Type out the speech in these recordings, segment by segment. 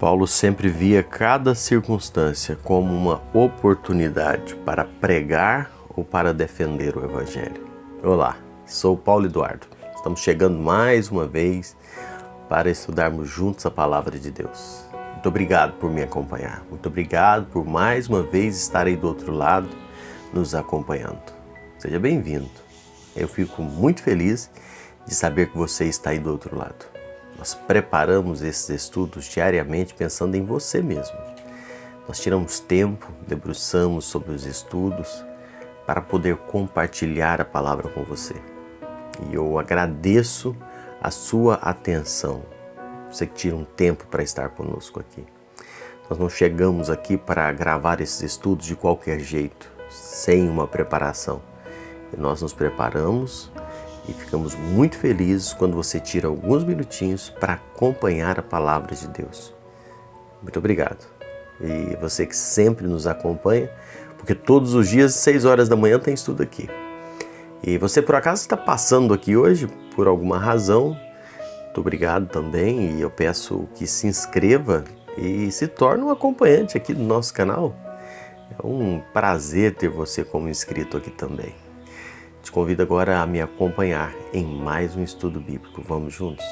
Paulo sempre via cada circunstância como uma oportunidade para pregar ou para defender o Evangelho. Olá, sou Paulo Eduardo. Estamos chegando mais uma vez para estudarmos juntos a Palavra de Deus. Muito obrigado por me acompanhar. Muito obrigado por mais uma vez estar aí do outro lado, nos acompanhando. Seja bem-vindo. Eu fico muito feliz de saber que você está aí do outro lado. Nós preparamos esses estudos diariamente pensando em você mesmo. Nós tiramos tempo, debruçamos sobre os estudos para poder compartilhar a palavra com você. E eu agradeço a sua atenção, você que tira um tempo para estar conosco aqui. Nós não chegamos aqui para gravar esses estudos de qualquer jeito, sem uma preparação. E nós nos preparamos e ficamos muito felizes quando você tira alguns minutinhos para acompanhar a palavra de Deus. Muito obrigado. E você que sempre nos acompanha, porque todos os dias, 6 horas da manhã, tem estudo aqui. E você por acaso está passando aqui hoje, por alguma razão, muito obrigado também. E eu peço que se inscreva e se torne um acompanhante aqui do nosso canal. É um prazer ter você como inscrito aqui também. Te convido agora a me acompanhar em mais um estudo bíblico. Vamos juntos?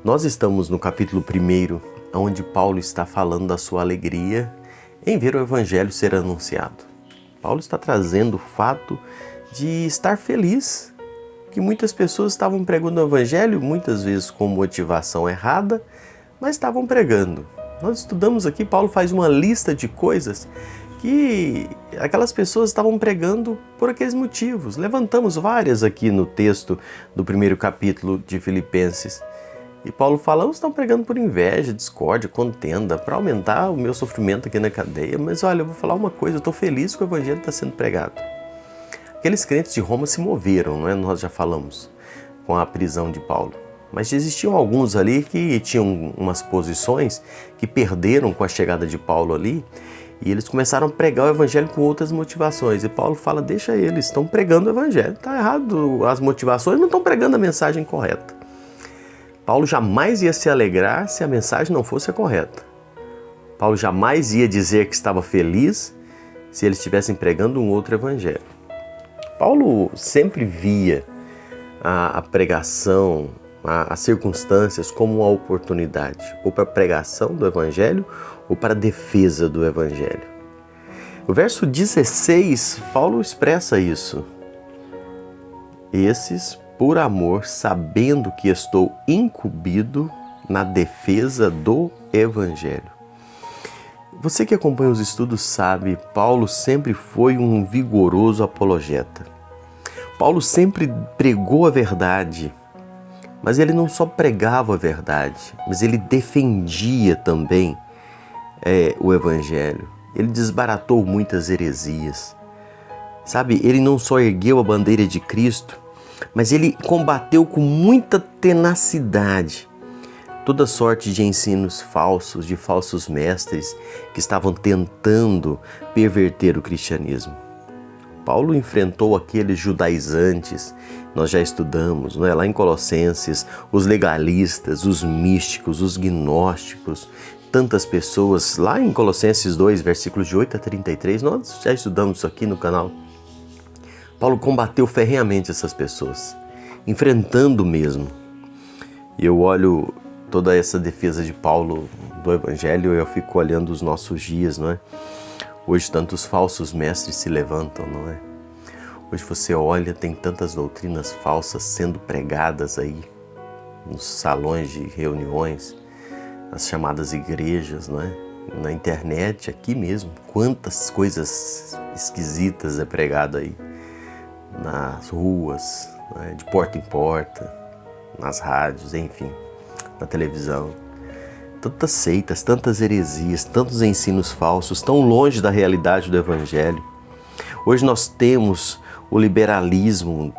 Nós estamos no capítulo 1, onde Paulo está falando da sua alegria em ver o Evangelho ser anunciado. Paulo está trazendo o fato de estar feliz, que muitas pessoas estavam pregando o Evangelho, muitas vezes com motivação errada, mas estavam pregando. Nós estudamos aqui, Paulo faz uma lista de coisas que aquelas pessoas estavam pregando por aqueles motivos. Levantamos várias aqui no texto do 1º capítulo de Filipenses. E Paulo fala, uns estão pregando por inveja, discórdia, contenda, para aumentar o meu sofrimento aqui na cadeia. Mas olha, eu vou falar uma coisa, eu estou feliz que o Evangelho está sendo pregado. Aqueles crentes de Roma se moveram, não é? Nós já falamos, com a prisão de Paulo. Mas existiam alguns ali que tinham umas posições que perderam com a chegada de Paulo ali. E eles começaram a pregar o Evangelho com outras motivações. E Paulo fala, deixa eles, estão pregando o Evangelho. Está errado as motivações, não estão pregando a mensagem correta. Paulo jamais ia se alegrar se a mensagem não fosse a correta. Paulo jamais ia dizer que estava feliz se eles estivessem pregando um outro Evangelho. Paulo sempre via a pregação, as circunstâncias como uma oportunidade, ou para a pregação do Evangelho, ou para a defesa do Evangelho. O verso 16, Paulo expressa isso. Esses, por amor, sabendo que estou incumbido na defesa do Evangelho. Você que acompanha os estudos sabe, Paulo sempre foi um vigoroso apologeta. Paulo sempre pregou a verdade. Mas ele não só pregava a verdade, mas ele defendia também o Evangelho. Ele desbaratou muitas heresias. Sabe, ele não só ergueu a bandeira de Cristo, mas ele combateu com muita tenacidade toda sorte de ensinos falsos, de falsos mestres que estavam tentando perverter o cristianismo. Paulo enfrentou aqueles judaizantes, nós já estudamos, não é? Lá em Colossenses, os legalistas, os místicos, os gnósticos, tantas pessoas. Lá em Colossenses 2, versículos de 8 a 33, nós já estudamos isso aqui no canal. Paulo combateu ferrenhamente essas pessoas, enfrentando mesmo. E eu olho toda essa defesa de Paulo do Evangelho, eu fico olhando os nossos dias, não é? Hoje tantos falsos mestres se levantam, não é? Hoje você olha, tem tantas doutrinas falsas sendo pregadas aí nos salões de reuniões, nas chamadas igrejas, não é? Na internet, aqui mesmo, quantas coisas esquisitas é pregado aí nas ruas, não é? De porta em porta, nas rádios, enfim, na televisão. Tantas seitas, tantas heresias, tantos ensinos falsos, tão longe da realidade do Evangelho. Hoje nós temos o liberalismo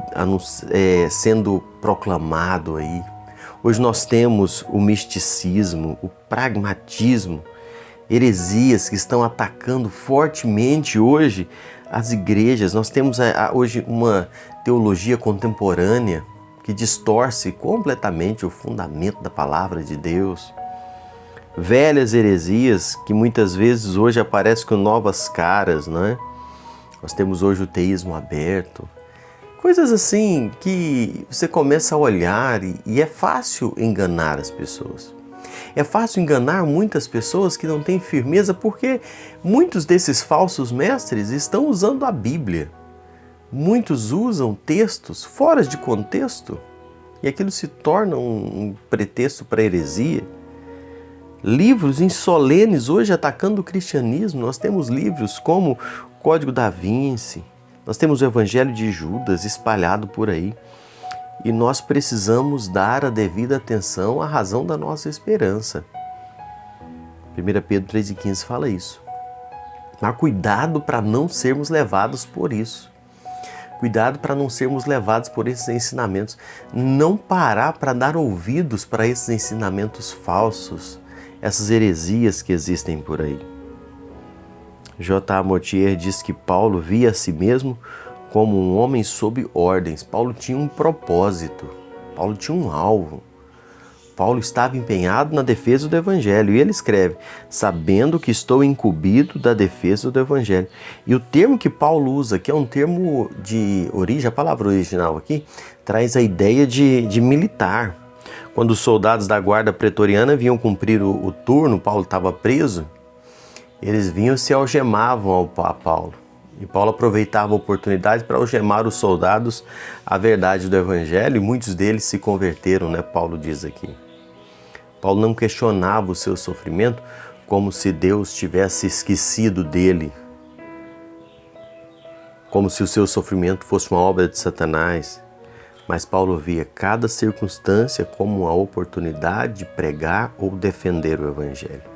sendo proclamado aí. Hoje nós temos o misticismo, o pragmatismo, heresias que estão atacando fortemente hoje as igrejas. Nós temos hoje uma teologia contemporânea que distorce completamente o fundamento da palavra de Deus. Velhas heresias que muitas vezes hoje aparecem com novas caras, né? Nós temos hoje o teísmo aberto. Coisas assim que você começa a olhar e é fácil enganar as pessoas. É fácil enganar muitas pessoas que não têm firmeza porque muitos desses falsos mestres estão usando a Bíblia. Muitos usam textos fora de contexto e aquilo se torna um pretexto para heresia. Livros insolenes hoje atacando o cristianismo. Nós temos livros como o Código da Vinci, nós temos o Evangelho de Judas espalhado por aí. E nós precisamos dar a devida atenção à razão da nossa esperança. 1 Pedro 3,15 fala isso. Mas cuidado para não sermos levados por isso. Cuidado para não sermos levados por esses ensinamentos. Não parar para dar ouvidos para esses ensinamentos falsos, essas heresias que existem por aí. J.A. Moutier diz que Paulo via a si mesmo como um homem sob ordens. Paulo tinha um propósito, Paulo tinha um alvo. Paulo estava empenhado na defesa do Evangelho e ele escreve, sabendo que estou incumbido da defesa do Evangelho. E o termo que Paulo usa aqui é um termo de origem, a palavra original aqui traz a ideia de militar. Quando os soldados da guarda pretoriana vinham cumprir o turno, Paulo estava preso, eles vinham e se algemavam a Paulo. E Paulo aproveitava a oportunidade para algemar os soldados à verdade do Evangelho e muitos deles se converteram, né? Paulo diz aqui. Paulo não questionava o seu sofrimento como se Deus tivesse esquecido dele, como se o seu sofrimento fosse uma obra de Satanás. Mas Paulo via cada circunstância como uma oportunidade de pregar ou defender o Evangelho.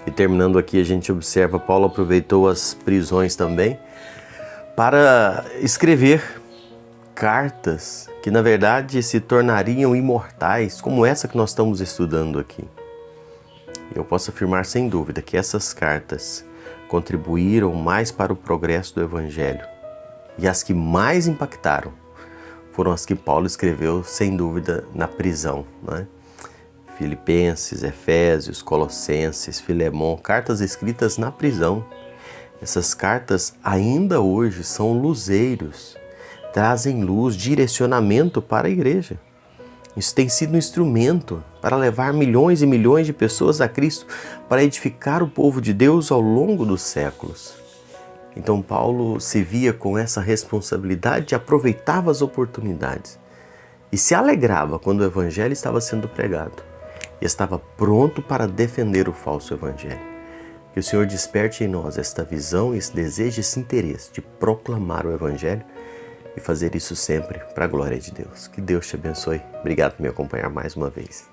E terminando aqui, a gente observa, Paulo aproveitou as prisões também para escrever cartas que, na verdade, se tornariam imortais, como essa que nós estamos estudando aqui. Eu posso afirmar sem dúvida que essas cartas contribuíram mais para o progresso do Evangelho. E as que mais impactaram foram as que Paulo escreveu, sem dúvida, na prisão, né? Filipenses, Efésios, Colossenses, Filemão, cartas escritas na prisão. Essas cartas ainda hoje são luzeiros, trazem luz, direcionamento para a igreja. Isso tem sido um instrumento para levar milhões e milhões de pessoas a Cristo, para edificar o povo de Deus ao longo dos séculos. Então Paulo se via com essa responsabilidade e aproveitava as oportunidades. E se alegrava quando o Evangelho estava sendo pregado. E estava pronto para defender o falso Evangelho. Que o Senhor desperte em nós esta visão, esse desejo, esse interesse de proclamar o Evangelho e fazer isso sempre para a glória de Deus. Que Deus te abençoe. Obrigado por me acompanhar mais uma vez.